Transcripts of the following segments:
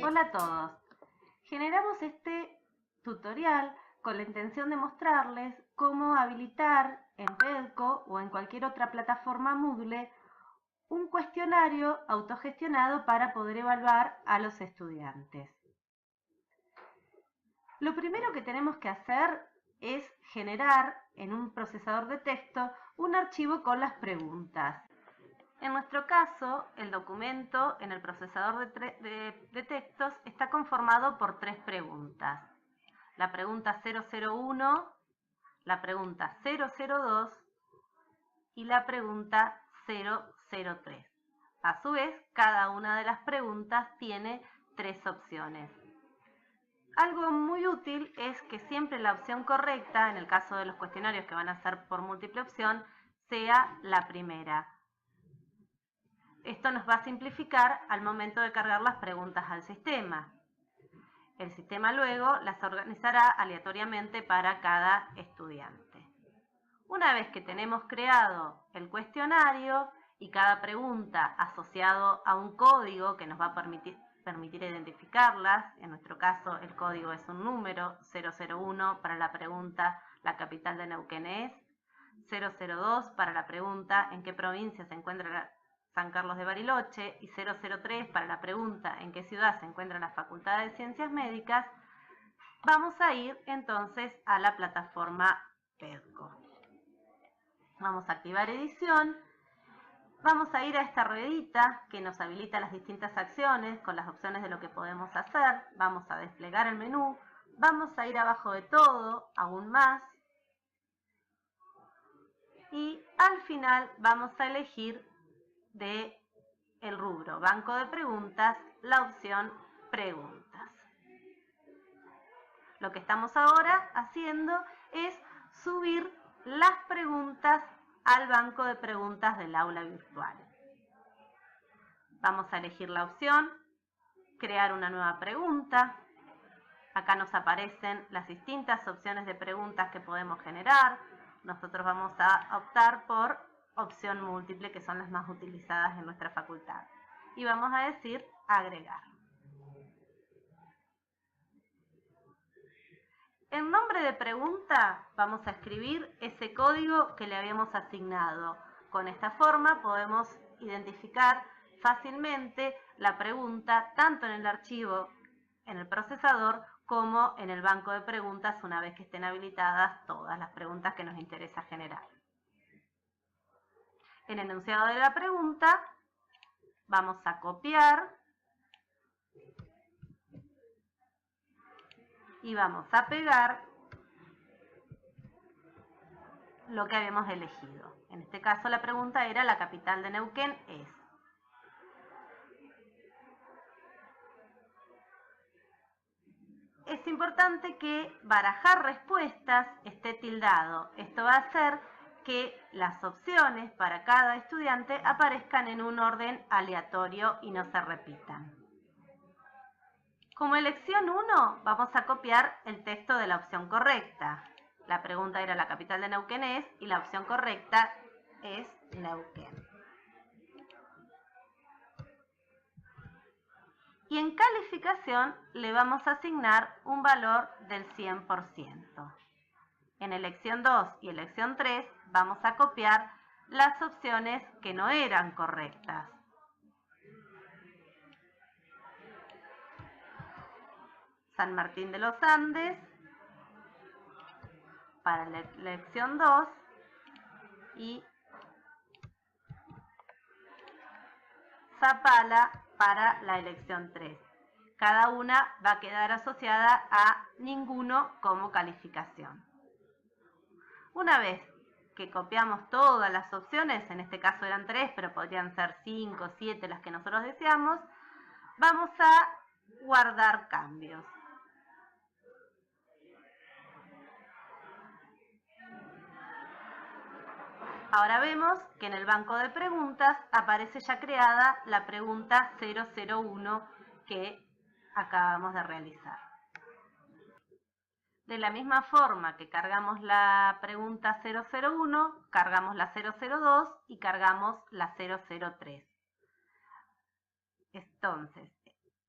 Hola a todos. Generamos este tutorial con la intención de mostrarles cómo habilitar en Pedco o en cualquier otra plataforma Moodle un cuestionario autogestionado para poder evaluar a los estudiantes. Lo primero que tenemos que hacer es generar en un procesador de texto un archivo con las preguntas. En nuestro caso, el documento en el procesador de textos está conformado por 3 preguntas. La pregunta 001, la pregunta 002 y la pregunta 003. A su vez, cada una de las preguntas tiene 3 opciones. Algo muy útil es que siempre la opción correcta, en el caso de los cuestionarios que van a ser por múltiple opción, sea la primera. Esto nos va a simplificar al momento de cargar las preguntas al sistema. El sistema luego las organizará aleatoriamente para cada estudiante. Una vez que tenemos creado el cuestionario y cada pregunta asociado a un código que nos va a permitir identificarlas, en nuestro caso el código es un número, 001 para la pregunta ¿la capital de Neuquén es?, 002 para la pregunta ¿en qué provincia se encuentra San Carlos de Bariloche? Y 003 para la pregunta ¿en qué ciudad se encuentra la Facultad de Ciencias Médicas? Vamos a ir entonces a la plataforma Pedco. Vamos a activar edición. Vamos a ir a esta ruedita que nos habilita las distintas acciones con las opciones de lo que podemos hacer. Vamos a desplegar el menú. Vamos a ir abajo de todo, aún más. Y al final vamos a elegir de el rubro Banco de Preguntas la opción Preguntas. Lo que estamos ahora haciendo es subir las preguntas al banco de preguntas del aula virtual. Vamos a elegir la opción Crear una nueva pregunta. Acá nos aparecen las distintas opciones de preguntas que podemos generar. Nosotros vamos a optar por opción múltiple, que son las más utilizadas en nuestra facultad. Y vamos a decir agregar. En nombre de pregunta vamos a escribir ese código que le habíamos asignado. Con esta forma podemos identificar fácilmente la pregunta tanto en el archivo, en el procesador, como en el banco de preguntas una vez que estén habilitadas todas las preguntas que nos interesa generar. En el enunciado de la pregunta vamos a copiar y vamos a pegar lo que habíamos elegido. En este caso la pregunta era ¿la capital de Neuquén es? Es importante que barajar respuestas esté tildado. Esto va a hacer que las opciones para cada estudiante aparezcan en un orden aleatorio y no se repitan. Como elección 1 vamos a copiar el texto de la opción correcta. La pregunta era ¿la capital de Neuquén es? Y la opción correcta es Neuquén. Y en calificación le vamos a asignar un valor del 100%. En elección 2 y elección 3 vamos a copiar las opciones que no eran correctas. San Martín de los Andes para la elección 2 y Zapala para la elección 3. Cada una va a quedar asociada a ninguno como calificación. Una vez que copiamos todas las opciones, en este caso eran 3, pero podrían ser 5, 7, las que nosotros deseamos, vamos a guardar cambios. Ahora vemos que en el banco de preguntas aparece ya creada la pregunta 001 que acabamos de realizar. De la misma forma que cargamos la pregunta 001, cargamos la 002 y cargamos la 003. Entonces,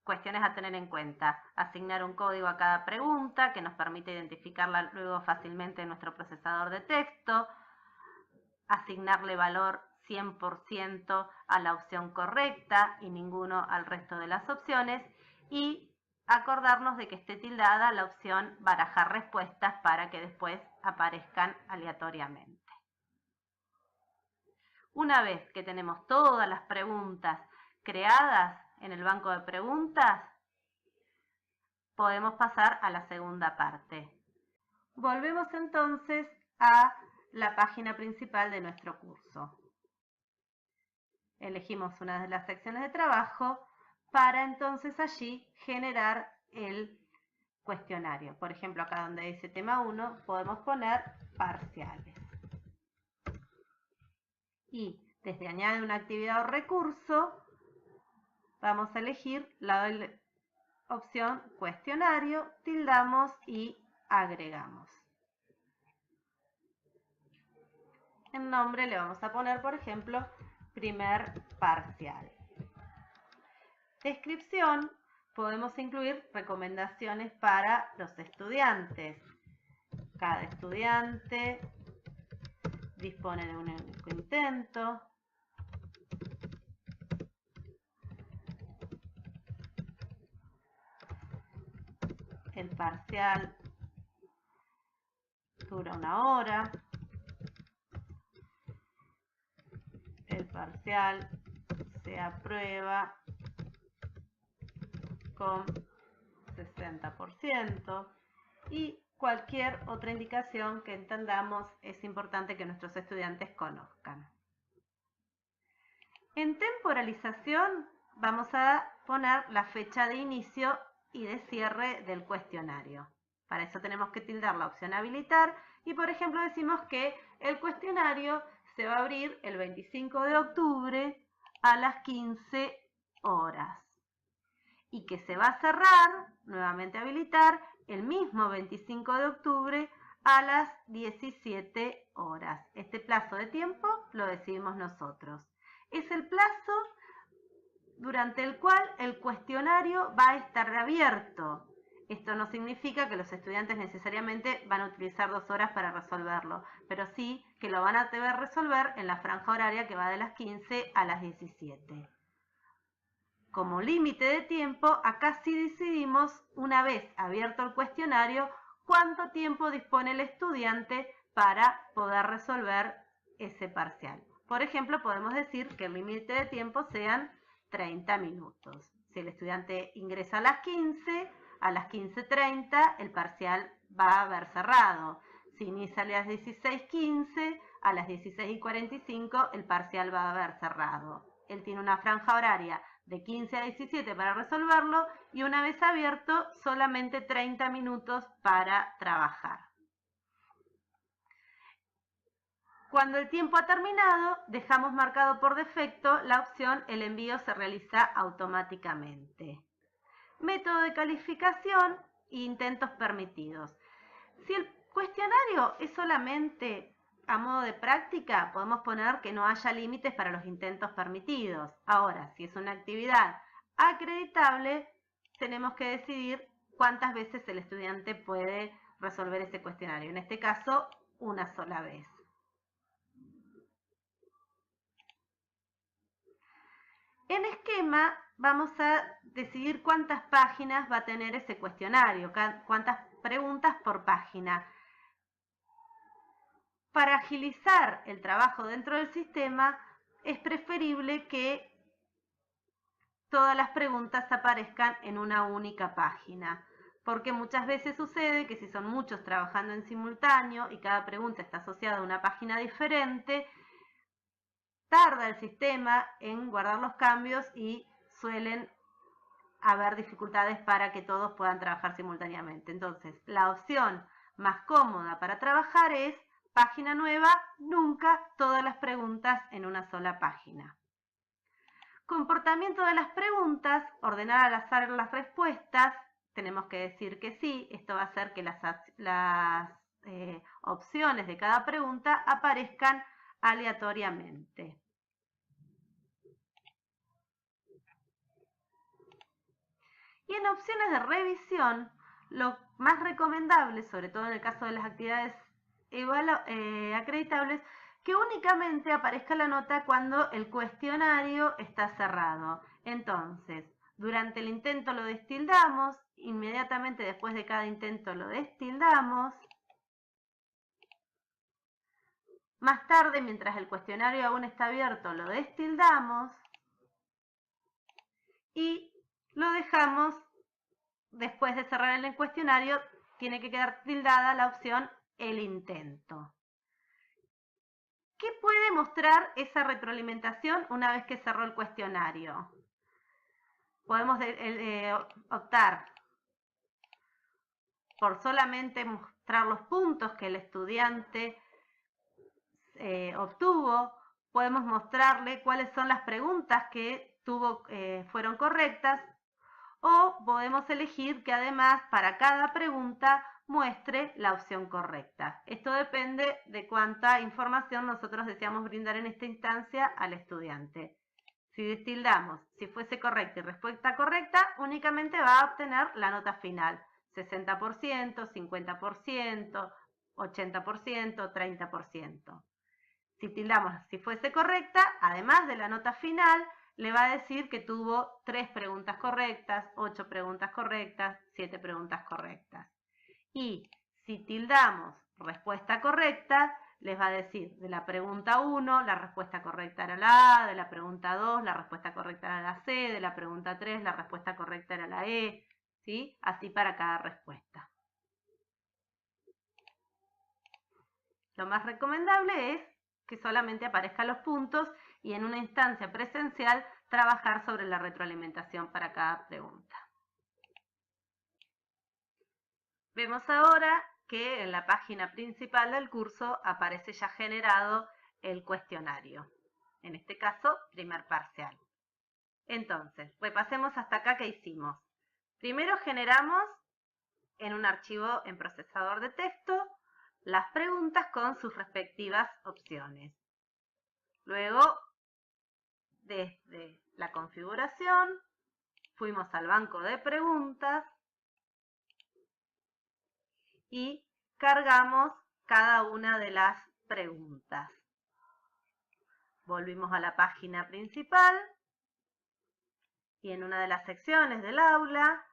cuestiones a tener en cuenta. Asignar un código a cada pregunta que nos permite identificarla luego fácilmente en nuestro procesador de texto. Asignarle valor 100% a la opción correcta y ninguno al resto de las opciones. Y acordarnos de que esté tildada la opción barajar respuestas para que después aparezcan aleatoriamente. Una vez que tenemos todas las preguntas creadas en el banco de preguntas, podemos pasar a la segunda parte. Volvemos entonces a la página principal de nuestro curso. Elegimos una de las secciones de trabajo para entonces allí generar el cuestionario. Por ejemplo, acá donde dice tema 1, podemos poner parciales. Y desde añade una actividad o recurso, vamos a elegir la opción cuestionario, tildamos y agregamos. En nombre le vamos a poner, por ejemplo, primer parcial. Descripción, podemos incluir recomendaciones para los estudiantes. Cada estudiante dispone de un único intento. El parcial dura 1 hora. El parcial se aprueba con 60% y cualquier otra indicación que entendamos es importante que nuestros estudiantes conozcan. En temporalización vamos a poner la fecha de inicio y de cierre del cuestionario. Para eso tenemos que tildar la opción habilitar y, por ejemplo, decimos que el cuestionario se va a abrir el 25 de octubre a las 15 horas y que se va a cerrar, nuevamente habilitar, el mismo 25 de octubre a las 17 horas. Este plazo de tiempo lo decidimos nosotros. Es el plazo durante el cual el cuestionario va a estar abierto. Esto no significa que los estudiantes necesariamente van a utilizar 2 horas para resolverlo, pero sí que lo van a deber resolver en la franja horaria que va de las 15 a las 17. Como límite de tiempo, acá sí decidimos, una vez abierto el cuestionario, cuánto tiempo dispone el estudiante para poder resolver ese parcial. Por ejemplo, podemos decir que el límite de tiempo sean 30 minutos. Si el estudiante ingresa a las 15, a las 15:30 el parcial va a haber cerrado. Si inicia a las 16:15, a las 16:45 el parcial va a haber cerrado. Él tiene una franja horaria de 15 a 17 para resolverlo y una vez abierto solamente 30 minutos para trabajar. Cuando el tiempo ha terminado, dejamos marcado por defecto la opción el envío se realiza automáticamente. Método de calificación e intentos permitidos. Si el cuestionario es solamente a modo de práctica, podemos poner que no haya límites para los intentos permitidos. Ahora, si es una actividad acreditable, tenemos que decidir cuántas veces el estudiante puede resolver ese cuestionario. En este caso, una sola vez. En esquema vamos a decidir cuántas páginas va a tener ese cuestionario, cuántas preguntas por página. Para agilizar el trabajo dentro del sistema, es preferible que todas las preguntas aparezcan en una única página, porque muchas veces sucede que si son muchos trabajando en simultáneo y cada pregunta está asociada a una página diferente, tarda el sistema en guardar los cambios y suelen haber dificultades para que todos puedan trabajar simultáneamente. Entonces, la opción más cómoda para trabajar es página nueva, nunca todas las preguntas en una sola página. Comportamiento de las preguntas, ordenar al azar las respuestas, tenemos que decir que sí, esto va a hacer que las opciones de cada pregunta aparezcan aleatoriamente. en opciones de revisión, lo más recomendable, sobre todo en el caso de las actividades acreditables, que únicamente aparezca la nota cuando el cuestionario está cerrado. Entonces, durante el intento lo destildamos, inmediatamente después de cada intento lo destildamos. Más tarde, mientras el cuestionario aún está abierto, lo destildamos y lo dejamos, después de cerrar el cuestionario, tiene que quedar tildada la opción el intento. ¿Qué puede mostrar esa retroalimentación una vez que cerró el cuestionario? Podemos optar por solamente mostrar los puntos que el estudiante obtuvo. Podemos mostrarle cuáles son las preguntas que fueron correctas, o podemos elegir que además para cada pregunta muestre la opción correcta. Esto depende de cuánta información nosotros deseamos brindar en esta instancia al estudiante. Si destildamos, si fuese correcta y respuesta correcta, únicamente va a obtener la nota final, 60%, 50%, 80%, 30%. Si tildamos, si fuese correcta, además de la nota final, le va a decir que tuvo 3 preguntas correctas, 8 preguntas correctas, 7 preguntas correctas. Y si tildamos respuesta correcta, les va a decir de la pregunta 1, la respuesta correcta era la A, de la pregunta 2, la respuesta correcta era la C, de la pregunta 3, la respuesta correcta era la E, ¿sí? Así para cada respuesta. Lo más recomendable es que solamente aparezcan los puntos y en una instancia presencial trabajar sobre la retroalimentación para cada pregunta. Vemos ahora que en la página principal del curso aparece ya generado el cuestionario. En este caso, primer parcial. Entonces, repasemos hasta acá qué hicimos. Primero generamos en un archivo en procesador de texto las preguntas con sus respectivas opciones. Luego, desde la configuración, fuimos al banco de preguntas y cargamos cada una de las preguntas. Volvimos a la página principal y en una de las secciones del aula,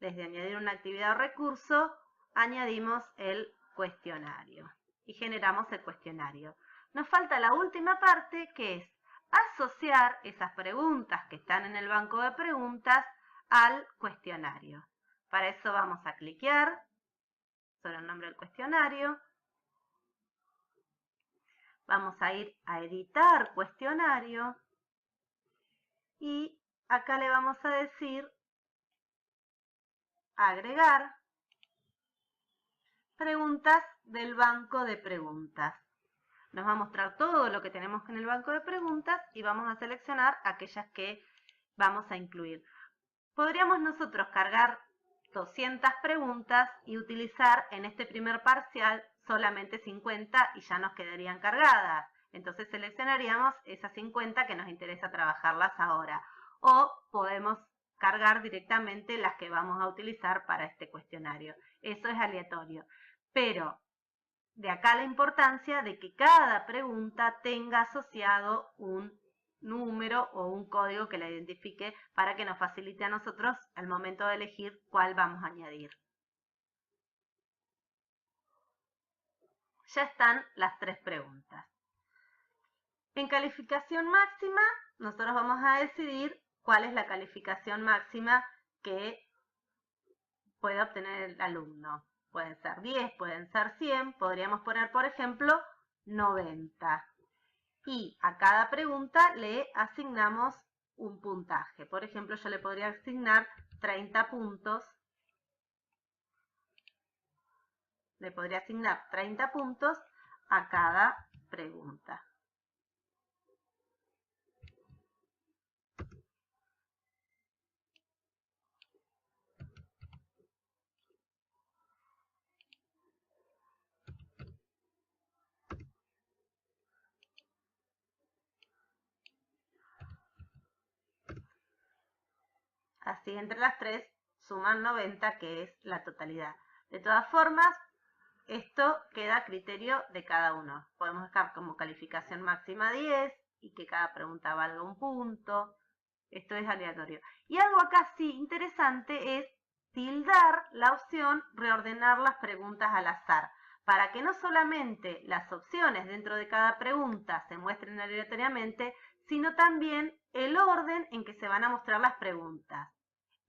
desde añadir una actividad o recurso, añadimos el cuestionario y generamos el cuestionario. Nos falta la última parte, que es asociar esas preguntas que están en el banco de preguntas al cuestionario. Para eso vamos a cliquear sobre el nombre del cuestionario. Vamos a ir a editar cuestionario y acá le vamos a decir agregar preguntas del banco de preguntas. Nos va a mostrar todo lo que tenemos en el banco de preguntas y vamos a seleccionar aquellas que vamos a incluir. Podríamos nosotros cargar 200 preguntas y utilizar en este primer parcial solamente 50 y ya nos quedarían cargadas. Entonces seleccionaríamos esas 50 que nos interesa trabajarlas ahora. O podemos cargar directamente las que vamos a utilizar para este cuestionario. Eso es aleatorio. Pero de acá la importancia de que cada pregunta tenga asociado un número o un código que la identifique para que nos facilite a nosotros al momento de elegir cuál vamos a añadir. Ya están las 3 preguntas. En calificación máxima, nosotros vamos a decidir cuál es la calificación máxima que puede obtener el alumno. Pueden ser 10, pueden ser 100, podríamos poner, por ejemplo, 90. Y a cada pregunta le asignamos un puntaje. Por ejemplo, yo le podría asignar 30 puntos. Le podría asignar 30 puntos a cada pregunta. ¿sí? Entre las tres suman 90, que es la totalidad. De todas formas, esto queda a criterio de cada uno. Podemos dejar como calificación máxima 10 y que cada pregunta valga un punto. Esto es aleatorio. Y algo acá sí interesante es tildar la opción reordenar las preguntas al azar, para que no solamente las opciones dentro de cada pregunta se muestren aleatoriamente, sino también el orden en que se van a mostrar las preguntas.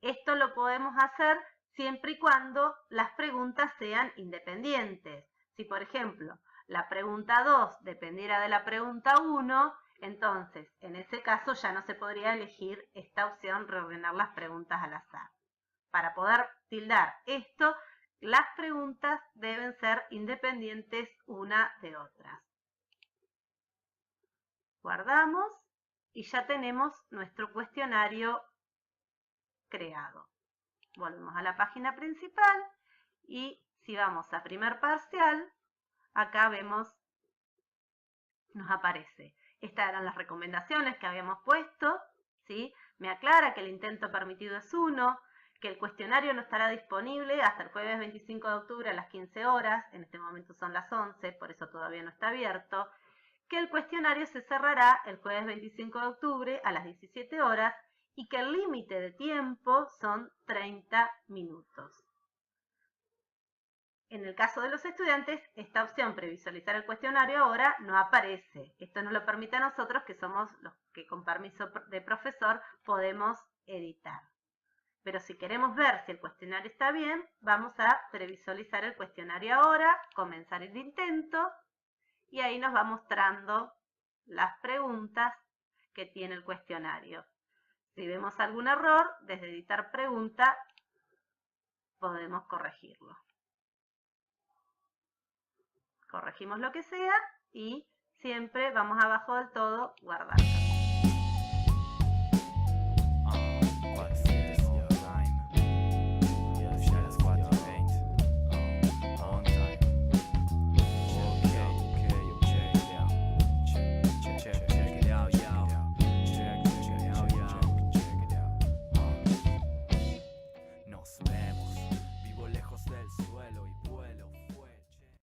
Esto lo podemos hacer siempre y cuando las preguntas sean independientes. Si, por ejemplo, la pregunta 2 dependiera de la pregunta 1, entonces, en ese caso ya no se podría elegir esta opción, reordenar las preguntas al azar. Para poder tildar esto, las preguntas deben ser independientes una de otras. Guardamos y ya tenemos nuestro cuestionario creado. Volvemos a la página principal y si vamos a primer parcial, acá vemos, nos aparece. Estas eran las recomendaciones que habíamos puesto, ¿sí? Me aclara que el intento permitido es 1, que el cuestionario no estará disponible hasta el jueves 25 de octubre a las 15 horas, en este momento son las 11, por eso todavía no está abierto, que el cuestionario se cerrará el jueves 25 de octubre a las 17 horas y que el límite de tiempo son 30 minutos. En el caso de los estudiantes, esta opción previsualizar el cuestionario ahora no aparece. Esto nos lo permite a nosotros, que somos los que con permiso de profesor podemos editar. Pero si queremos ver si el cuestionario está bien, vamos a previsualizar el cuestionario ahora, comenzar el intento, y ahí nos va mostrando las preguntas que tiene el cuestionario. Si vemos algún error, desde editar pregunta, podemos corregirlo. Corregimos lo que sea y siempre vamos abajo del todo, guardar.